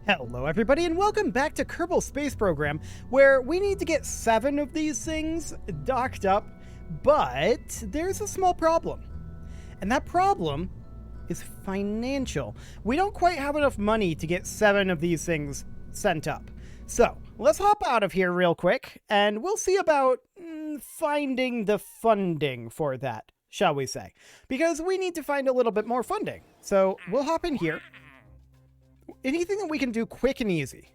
Hello everybody and welcome back to Kerbal Space Program, where we need to get 7 of these things docked up, but there's a small problem. And that problem is financial. We don't quite have enough money to get 7 of these things sent up. So, let's hop out of here real quick, and we'll see about finding the funding for that, shall we say. Because we need to find a little bit more funding. So, we'll hop in here. Anything that we can do quick and easy.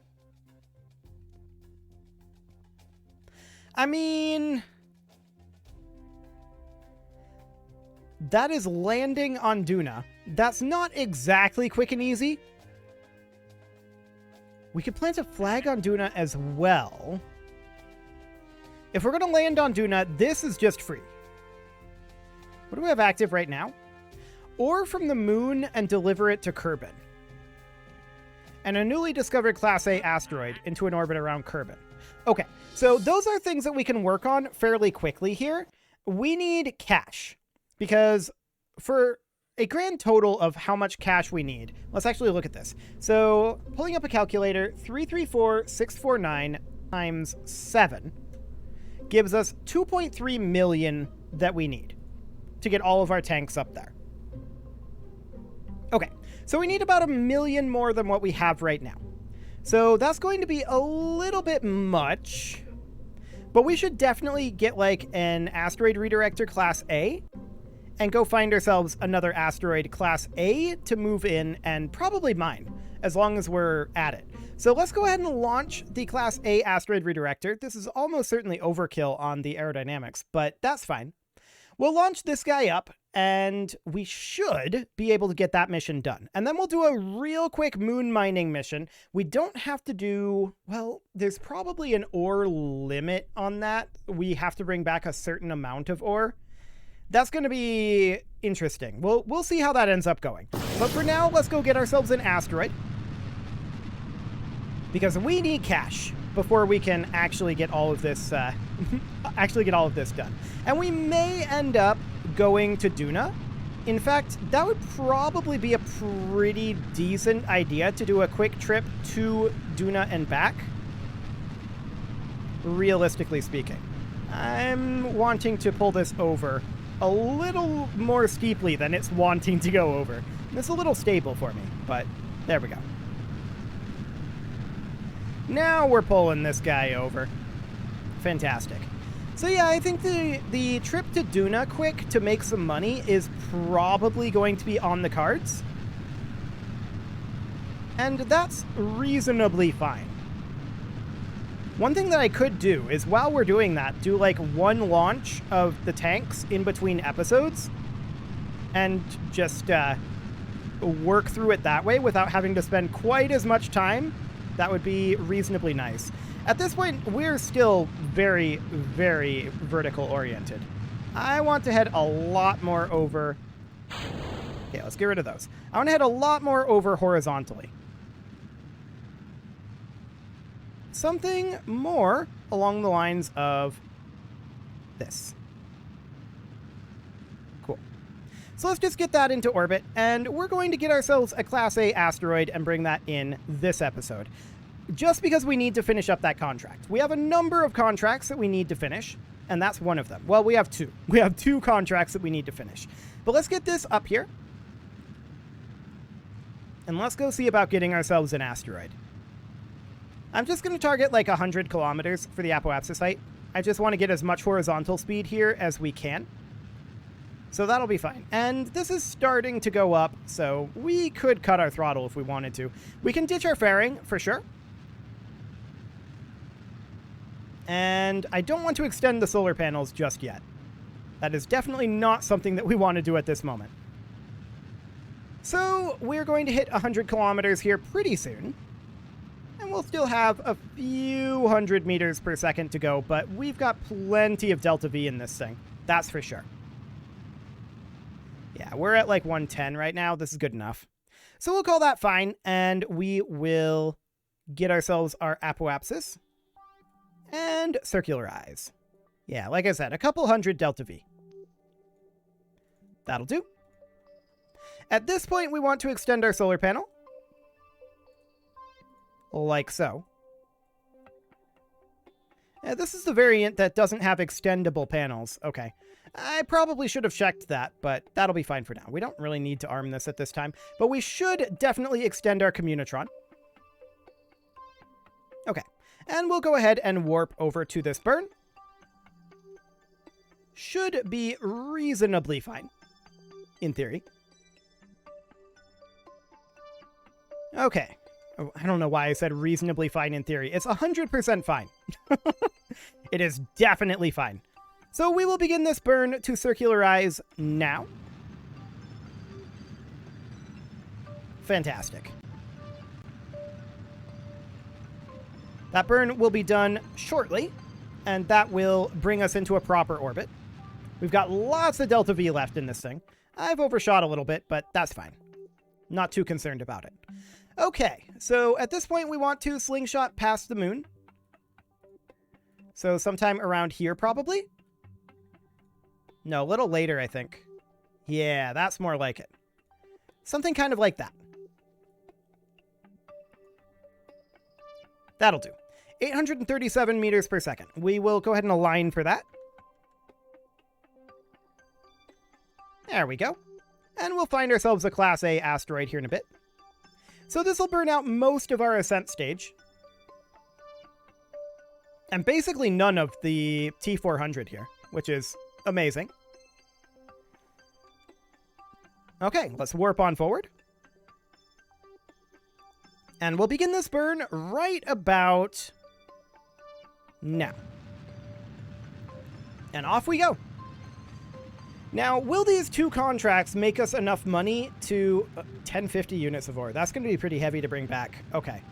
I mean, that is landing on Duna. That's not exactly quick and easy. We could plant a flag on Duna as well. If we're going to land on Duna, this is just free. What do we have active right now? Or from the moon and deliver it to Kerbal. And a newly discovered Class A asteroid into an orbit around Kerbal. Okay, so those are things that we can work on fairly quickly here. We need cash, because for a grand total of how much cash we need, let's actually look at this. So, pulling up a calculator, 334,649 times 7 gives us 2.3 million that we need to get all of our tanks up there. Okay. So we need about 1 million more than what we have right now. So that's going to be a little bit much, but we should definitely get like an asteroid redirector class A and go find ourselves another asteroid class A to move in and probably mine as long as we're at it. So let's go ahead and launch the class A asteroid redirector. This is almost certainly overkill on the aerodynamics, but that's fine. We'll launch this guy up, and we should be able to get that mission done. And then we'll do a real quick moon mining mission. We don't have to do, well, there's probably an ore limit on that. We have to bring back a certain amount of ore. That's going to be interesting. We'll see how that ends up going. But for now, let's go get ourselves an asteroid, because we need cash before we can actually get all of this done. And we may end up going to Duna. In fact, that would probably be a pretty decent idea to do a quick trip to Duna and back. Realistically speaking, I'm wanting to pull this over a little more steeply than it's wanting to go over. It's a little stable for me, but there we go. Now we're pulling this guy over. Fantastic. So yeah, I think the trip to Duna quick to make some money is probably going to be on the cards. And that's reasonably fine. One thing that I could do is, while we're doing that, do like one launch of the tanks in between episodes and just work through it that way without having to spend quite as much time. That would be reasonably nice. At this point, we're still very, very vertical oriented. I want to head a lot more over... Okay, let's get rid of those. I want to head a lot more over horizontally. Something more along the lines of this. Cool. So let's just get that into orbit, and we're going to get ourselves a Class A asteroid and bring that in this episode. Just because we need to finish up that contract. We have a number of contracts that we need to finish, and that's one of them. Well, we have 2. We have 2 contracts that we need to finish. But let's get this up here. And let's go see about getting ourselves an asteroid. I'm just going to target like 100 kilometers for the apoapsis height. I just want to get as much horizontal speed here as we can. So that'll be fine. And this is starting to go up, so we could cut our throttle if we wanted to. We can ditch our fairing, for sure. And I don't want to extend the solar panels just yet. That is definitely not something that we want to do at this moment. So we're going to hit 100 kilometers here pretty soon. And we'll still have a few hundred meters per second to go, but we've got plenty of delta V in this thing. That's for sure. Yeah, we're at like 110 right now. This is good enough. So we'll call that fine, and we will get ourselves our apoapsis. And circularize. Yeah, like I said, a couple hundred delta V. That'll do. At this point, we want to extend our solar panel. like so. This is the variant that doesn't have extendable panels. Okay. I probably should have checked that, but that'll be fine for now. We don't really need to arm this at this time, but we should definitely extend our Communitron. Okay. And we'll go ahead and warp over to this burn. Should be reasonably fine, in theory. Okay. Oh, I don't know why I said reasonably fine in theory. It's 100% fine. It is definitely fine. So we will begin this burn to circularize now. Fantastic. That burn will be done shortly, and that will bring us into a proper orbit. We've got lots of Delta V left in this thing. I've overshot a little bit, but that's fine. Not too concerned about it. Okay, so at this point we want to slingshot past the moon. So sometime around here, probably? No, a little later, I think. Yeah, that's more like it. Something kind of like that. That'll do. 837 meters per second. We will go ahead and align for that. There we go. And we'll find ourselves a Class A asteroid here in a bit. So this will burn out most of our ascent stage. And basically none of the T400 here, which is amazing. Okay, let's warp on forward. And we'll begin this burn right about now. And off we go. Now, will these two contracts make us enough money to 1050 units of ore? That's going to be pretty heavy to bring back. Okay.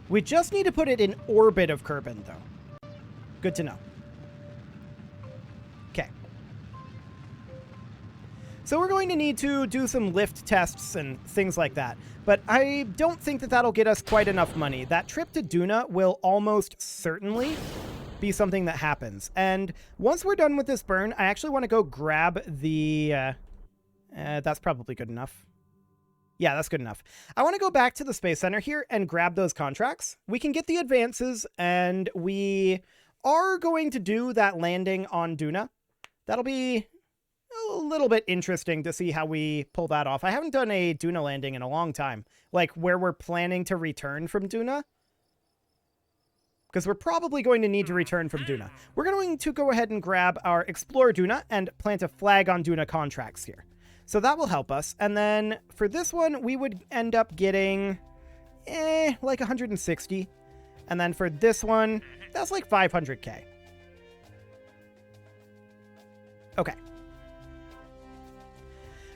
We just need to put it in orbit of Kerbal, though. Good to know. Okay. So we're going to need to do some lift tests and things like that. But I don't think that that'll get us quite enough money. That trip to Duna will almost certainly be something that happens. And once we're done with this burn, I actually want to go grab the... that's probably good enough. Yeah, that's good enough. I want to go back to the Space Center here and grab those contracts. We can get the advances, and we are going to do that landing on Duna. That'll be a little bit interesting to see how we pull that off. I haven't done a Duna landing in a long time, like where we're planning to return from Duna. Because we're probably going to need to return from Duna. We're going to go ahead and grab our Explore Duna and plant a flag on Duna contracts here. So that will help us. And then for this one, we would end up getting, like 160. And then for this one, that's like 500k. Okay.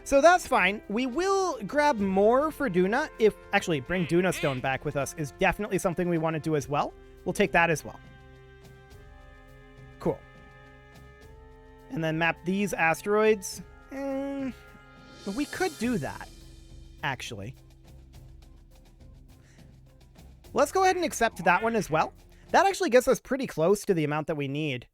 So that's fine. We will grab more for Duna. If actually, bring Duna Stone back with us is definitely something we want to do as well. We'll take that as well. Cool. And then map these asteroids. We could do that, actually. Let's go ahead and accept that one as well. That actually gets us pretty close to the amount that we need.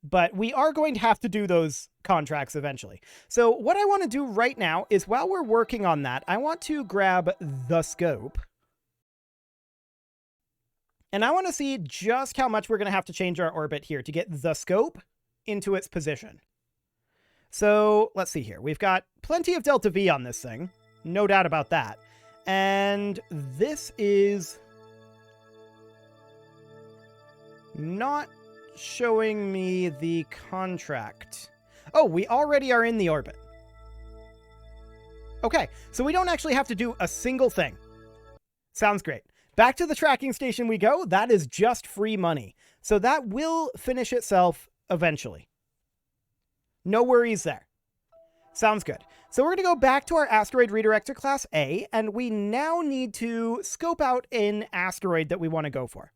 But we are going to have to do those contracts eventually. So what I want to do right now is while we're working on that, I want to grab the scope. And I want to see just how much we're going to have to change our orbit here to get the scope into its position. So let's see here. We've got plenty of Delta V on this thing. No doubt about that. And this is not showing me the contract. Oh, we already are in the orbit. Okay, so we don't actually have to do a single thing. Sounds great. Back to the tracking station we go. That is just free money. So that will finish itself eventually. No worries there. Sounds good. So we're going to go back to our asteroid redirector class A, and we now need to scope out an asteroid that we want to go for.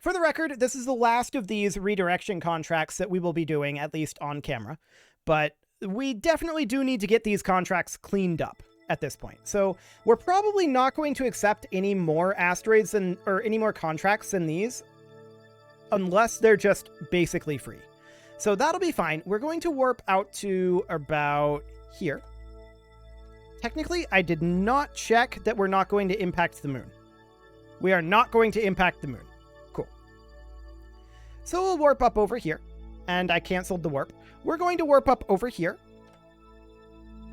For the record, this is the last of these redirection contracts that we will be doing, at least on camera. But we definitely do need to get these contracts cleaned up at this point. So we're probably not going to accept any more asteroids or any more contracts than these, unless they're just basically free. So that'll be fine. We're going to warp out to about here. Technically, I did not check that we're not going to impact the moon. We are not going to impact the moon. Cool. So we'll warp up over here. And I canceled the warp. We're going to warp up over here.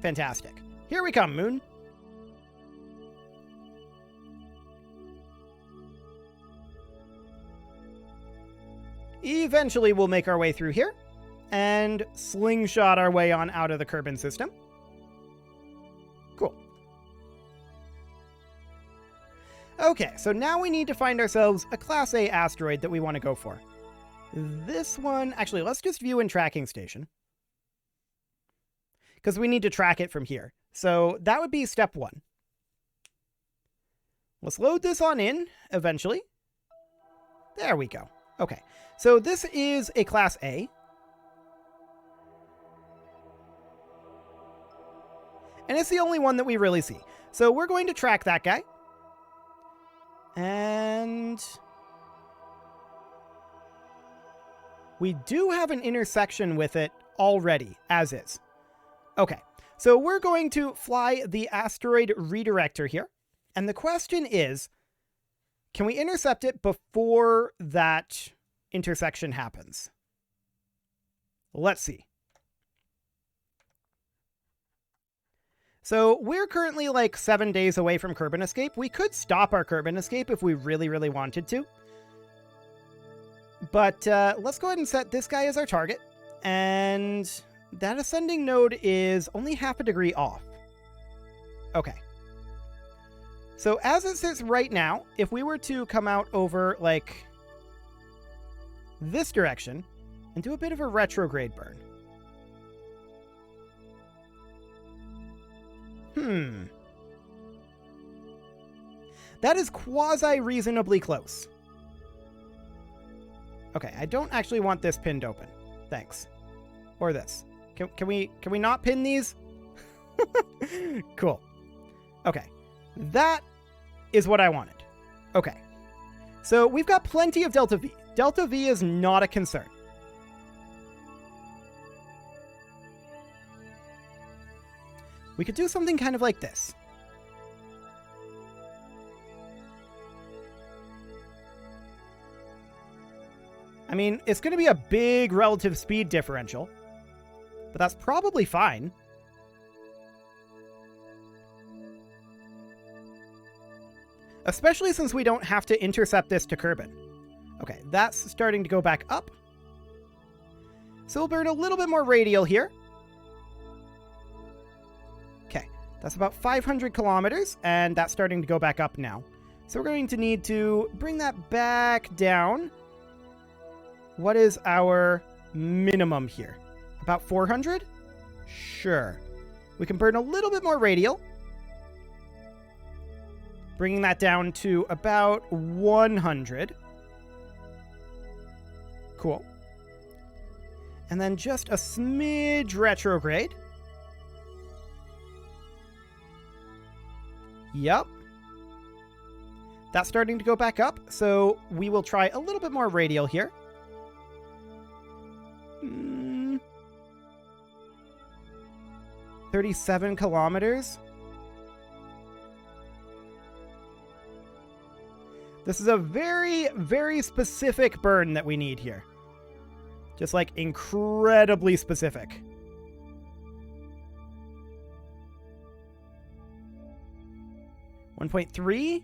Fantastic. Here we come, moon. Eventually, we'll make our way through here and slingshot our way on out of the Kerbal system. Cool. Okay, so now we need to find ourselves a Class A asteroid that we want to go for. This one... Actually, let's just view in tracking station. Because we need to track it from here. So that would be step 1. Let's load this on in, eventually. There we go. Okay, so this is a Class A. And it's the only one that we really see. So we're going to track that guy. And... we do have an intersection with it already, as is. Okay, so we're going to fly the asteroid redirector here. And the question is, can we intercept it before that intersection happens? Let's see. So we're currently like 7 days away from Kerbal escape. We could stop our Kerbal escape if we really, really wanted to. But let's go ahead and set this guy as our target. And that ascending node is only half a degree off. Okay. So as it sits right now, if we were to come out over, like, this direction and do a bit of a retrograde burn. That is quasi-reasonably close. Okay, I don't actually want this pinned open. Thanks. Or this. Can we not pin these? Cool. Okay. That is what I wanted. Okay. So we've got plenty of Delta V. Delta V is not a concern. We could do something kind of like this. I mean, it's going to be a big relative speed differential, but that's probably fine. Especially since we don't have to intercept this to Kerbal. Okay, that's starting to go back up. So we'll burn a little bit more radial here. Okay, that's about 500 kilometers, and that's starting to go back up now. So we're going to need to bring that back down. What is our minimum here? About 400? Sure. We can burn a little bit more radial. Bringing that down to about 100. Cool. And then just a smidge retrograde. Yep. That's starting to go back up, so we will try a little bit more radial here. 37 kilometers. This is a very, very specific burn that we need here. Just like incredibly specific. .3?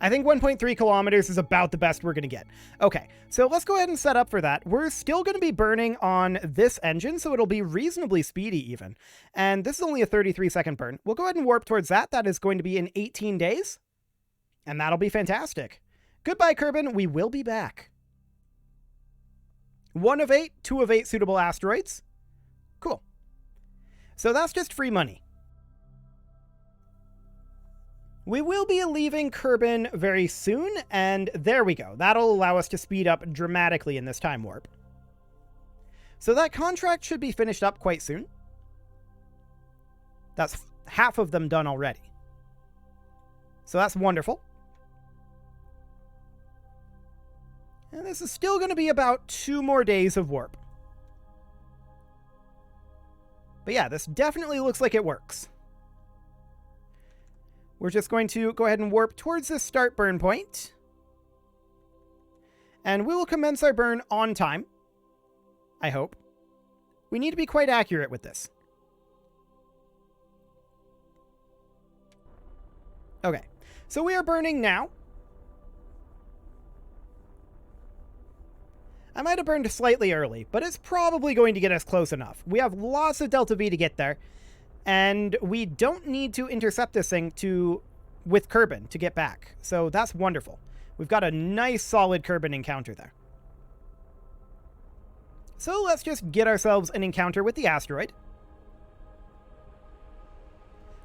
I think 1.3 kilometers is about the best we're going to get. Okay, so let's go ahead and set up for that. We're still going to be burning on this engine, so it'll be reasonably speedy even. And this is only a 33-second burn. We'll go ahead and warp towards that. That is going to be in 18 days. And that'll be fantastic. Goodbye, Kerbal. We will be back. 1 of 8, 2 of 8 suitable asteroids. Cool. So that's just free money. We will be leaving Kerbal very soon, and there we go. That'll allow us to speed up dramatically in this time warp. So that contract should be finished up quite soon. That's half of them done already. So that's wonderful. And this is still going to be about 2 more days of warp. But yeah, this definitely looks like it works. We're just going to go ahead and warp towards this start burn point. And we will commence our burn on time. I hope. We need to be quite accurate with this. Okay, so we are burning now. I might have burned slightly early, but it's probably going to get us close enough. We have lots of Delta V to get there, and we don't need to intercept this thing with Kerbal to get back. So that's wonderful. We've got a nice solid Kerbal encounter there. So let's just get ourselves an encounter with the asteroid.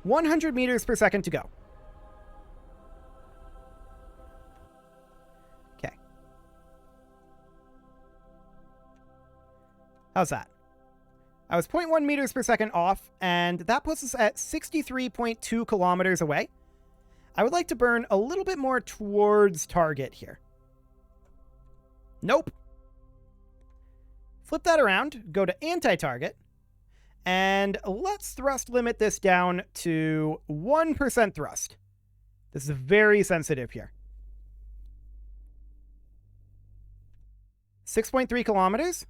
100 meters per second to go. Okay. How's that? I was 0.1 meters per second off, and that puts us at 63.2 kilometers away. I would like to burn a little bit more towards target here. Nope. Flip that around, go to anti-target, and let's thrust limit this down to 1% thrust. This is very sensitive here. 6.3 kilometers.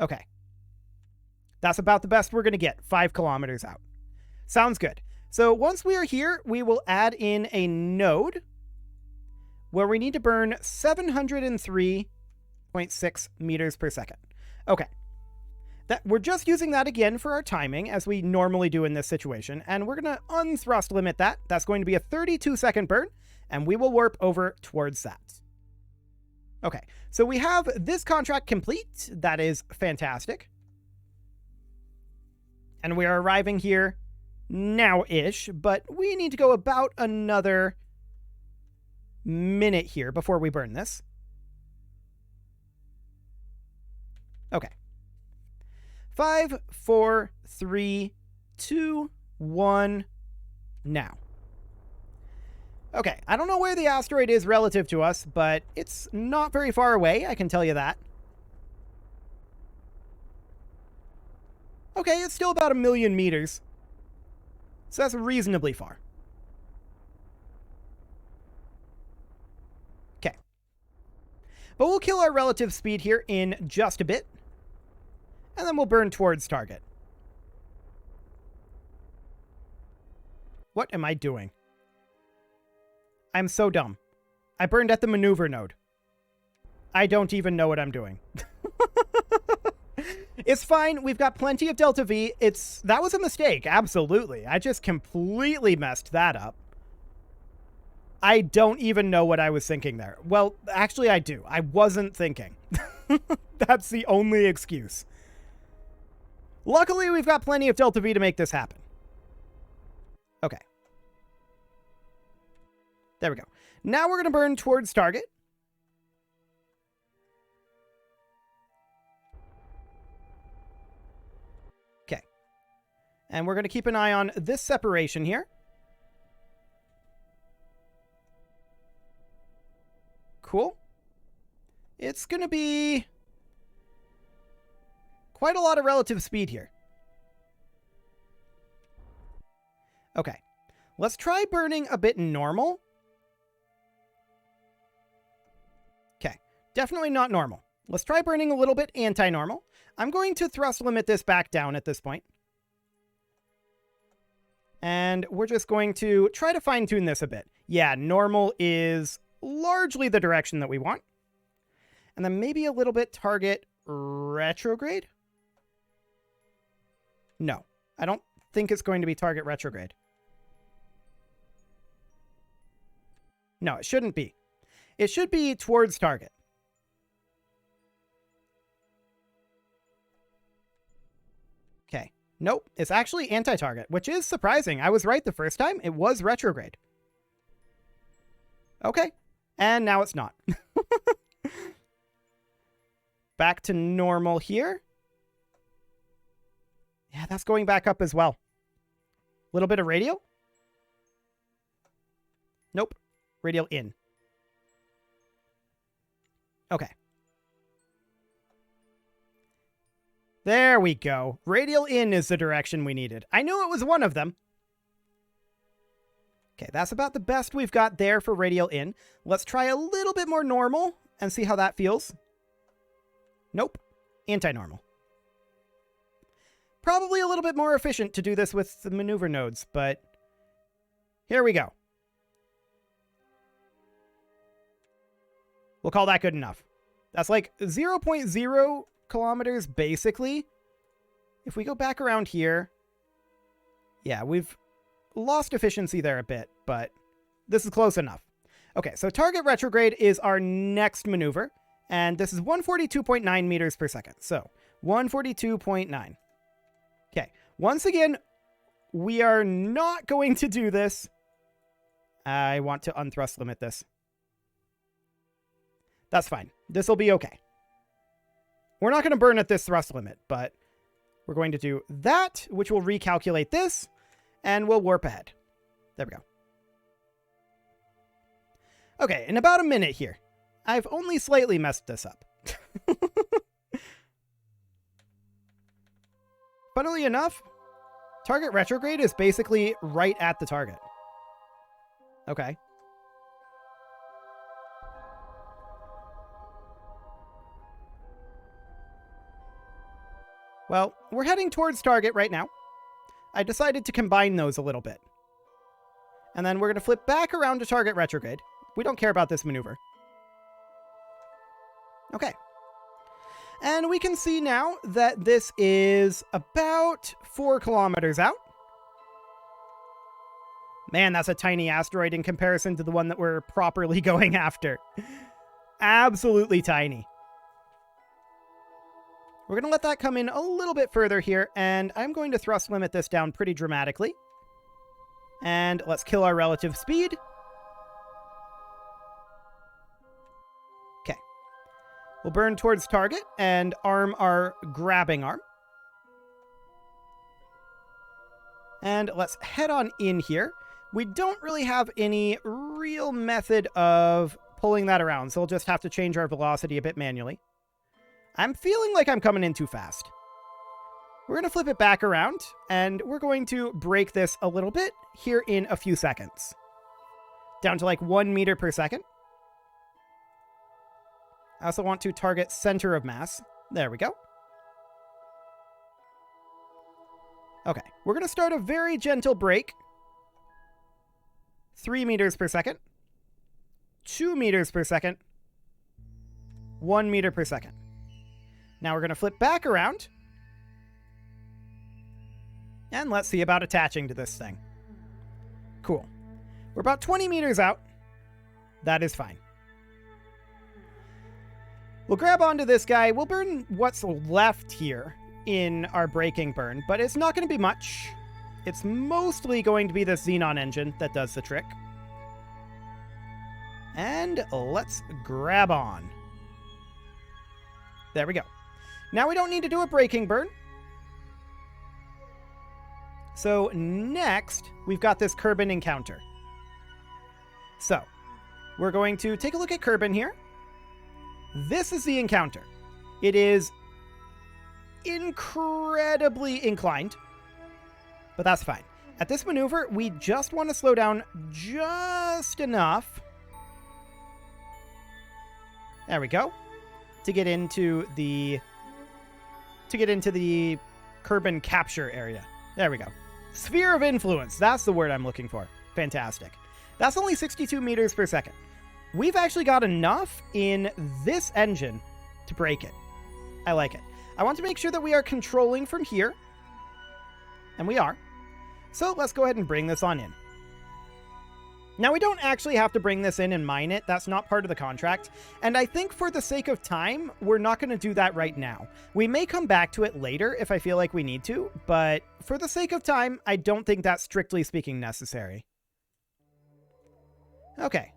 Okay. That's about the best we're going to get, 5 kilometers out. Sounds good. So once we are here, we will add in a node where we need to burn 703.6 meters per second. Okay. We're just using that again for our timing, as we normally do in this situation, and we're going to unthrust limit that. That's going to be a 32-second burn, and we will warp over towards that. Okay, so we have this contract complete. That is fantastic. And we are arriving here now-ish, but we need to go about another minute here before we burn this. Okay. 5, 4, 3, 2, 1, now. Okay, I don't know where the asteroid is relative to us, but it's not very far away, I can tell you that. Okay, it's still about 1 million meters. So that's reasonably far. Okay. But we'll kill our relative speed here in just a bit. And then we'll burn towards target. What am I doing? I'm so dumb. I burned at the maneuver node. I don't even know what I'm doing. It's fine. We've got plenty of Delta V. That was a mistake. Absolutely. I just completely messed that up. I don't even know what I was thinking there. Well, actually I do. I wasn't thinking. That's the only excuse. Luckily, we've got plenty of Delta V to make this happen. Okay. There we go. Now we're going to burn towards target. Okay. And we're going to keep an eye on this separation here. Cool. It's going to be quite a lot of relative speed here. Okay. Let's try burning a bit normal. Okay. Definitely not normal. Let's try burning a little bit anti-normal. I'm going to thrust limit this back down at this point. And we're just going to try to fine-tune this a bit. Yeah, normal is largely the direction that we want. And then maybe a little bit target retrograde? No, I don't think it's going to be target retrograde. No, it shouldn't be. It should be towards target. Okay. Nope, it's actually anti-target, which is surprising. I was right the first time. It was retrograde. Okay. And now it's not. Back to normal here. Yeah, that's going back up as well. A little bit of radial. Nope. Radial in. Okay. There we go. Radial in is the direction we needed. I knew it was one of them. Okay, that's about the best we've got there for radial in. Let's try a little bit more normal and see how that feels. Nope. Anti-normal. Probably a little bit more efficient to do this with the maneuver nodes, but here we go. We'll call that good enough. That's like 0.0 kilometers, basically. If we go back around here, yeah, we've lost efficiency there a bit, but this is close enough. Okay, so target retrograde is our next maneuver, and this is 142.9 meters per second. So 142.9. Okay, once again, we are not going to do this. I want to unthrust limit this. That's fine. This will be okay. We're not going to burn at this thrust limit, but we're going to do that, which will recalculate this, and we'll warp ahead. There we go. Okay, in about a minute here. I've only slightly messed this up. Funnily enough, target retrograde is basically right at the target. Okay. Well, we're heading towards target right now. I decided to combine those a little bit. And then we're going to flip back around to target retrograde. We don't care about this maneuver. Okay. And we can see now that this is about 4 kilometers out. Man, that's a tiny asteroid in comparison to the one that we're properly going after. Absolutely tiny. We're going to let that come in a little bit further here, and I'm going to thrust limit this down pretty dramatically. And let's kill our relative speed. Okay. We'll burn towards target and arm our grabbing arm. And let's head on in here. We don't really have any real method of pulling that around, so we'll just have to change our velocity a bit manually. I'm feeling like I'm coming in too fast. We're going to flip it back around, and we're going to break this a little bit here in a few seconds. Down to like 1 meter per second. I also want to target center of mass. There we go. Okay, we're going to start a very gentle break. 3 meters per second. 2 meters per second. 1 meter per second. Now we're going to flip back around. And let's see about attaching to this thing. Cool. We're about 20 meters out. That is fine. We'll grab onto this guy. We'll burn what's left here in our braking burn, but it's not going to be much. It's mostly going to be the xenon engine that does the trick. And let's grab on. There we go. Now we don't need to do a braking burn. So next, we've got this Kerbal encounter. So, we're going to take a look at Kerbal here. This is the encounter. It is incredibly inclined, but that's fine. At this maneuver, we just want to slow down just enough. There we go. To get into the Kerbal capture area. There we go. Sphere of influence. That's the word I'm looking for. Fantastic. That's only 62 meters per second. We've actually got enough in this engine to break it. I like it. I want to make sure that we are controlling from here. And we are. So let's go ahead and bring this on in. Now, we don't actually have to bring this in and mine it. That's not part of the contract. And I think for the sake of time, we're not going to do that right now. We may come back to it later if I feel like we need to, but for the sake of time, I don't think that's strictly speaking necessary. Okay.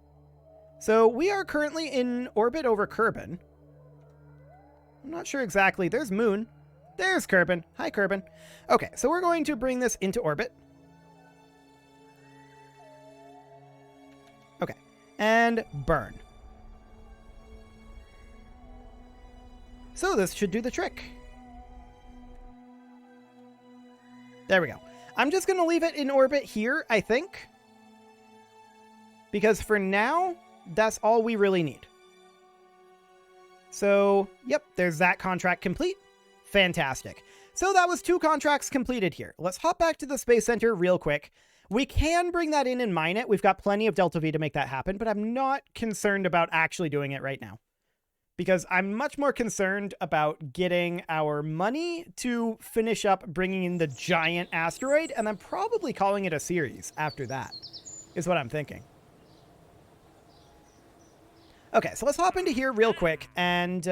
So we are currently in orbit over Kerbal. I'm not sure exactly. There's Moon. There's Kerbal. Hi, Kerbal. Okay, so we're going to bring this into orbit. Okay, and burn. So this should do the trick. There we go. I'm just going to leave it in orbit here, I think. Because for now, that's all we really need. So, yep, there's that contract complete. Fantastic. So that was 2 contracts completed here. Let's hop back to the Space Center real quick. We can bring that in and mine it. We've got plenty of Delta V to make that happen, but I'm not concerned about actually doing it right now. Because I'm much more concerned about getting our money to finish up bringing in the giant asteroid, and then probably calling it a series after that, is what I'm thinking. Okay, so let's hop into here real quick, and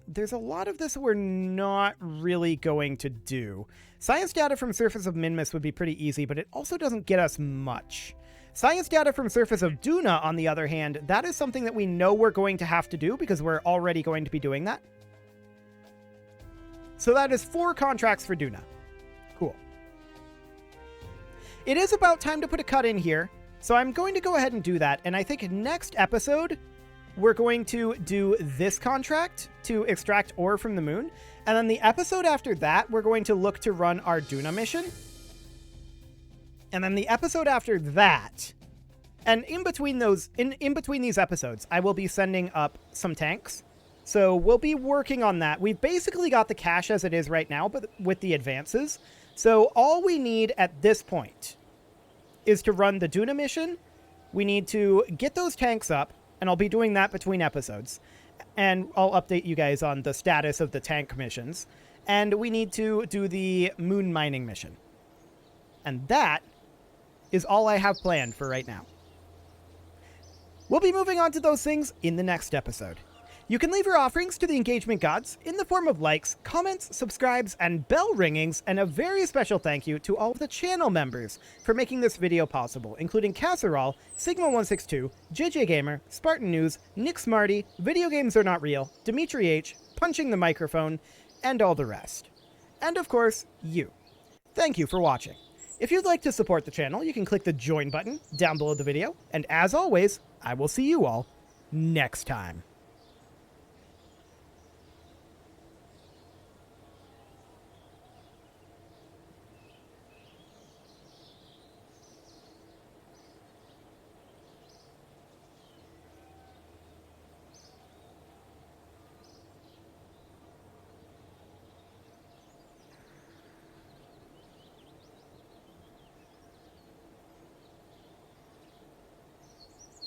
there's a lot of this we're not really going to do. Science data from surface of Minmus would be pretty easy, but it also doesn't get us much. Science data from surface of Duna, on the other hand, that is something that we know we're going to have to do because we're already going to be doing that. So that is 4 contracts for Duna. Cool. It is about time to put a cut in here, so I'm going to go ahead and do that, and I think next episode, we're going to do this contract to extract ore from the moon, and then the episode after that, we're going to look to run our Duna mission. And then the episode after that, and in between those, in between these episodes, I will be sending up some tanks. So we'll be working on that. We've basically got the cache as it is right now, but with the advances. So all we need at this point is to run the Duna mission. We need to get those tanks up, and I'll be doing that between episodes. And I'll update you guys on the status of the tank missions. And we need to do the moon mining mission. And that is all I have planned for right now. We'll be moving on to those things in the next episode. You can leave your offerings to the engagement gods in the form of likes, comments, subscribes, and bell ringings, and a very special thank you to all of the channel members for making this video possible, including Casserole, Sigma162, JJ Gamer, Spartan News, Nick Smarty, Video Games Are Not Real, Dimitri H, Punching the Microphone, and all the rest. And of course, you. Thank you for watching. If you'd like to support the channel, you can click the join button down below the video, and as always, I will see you all next time.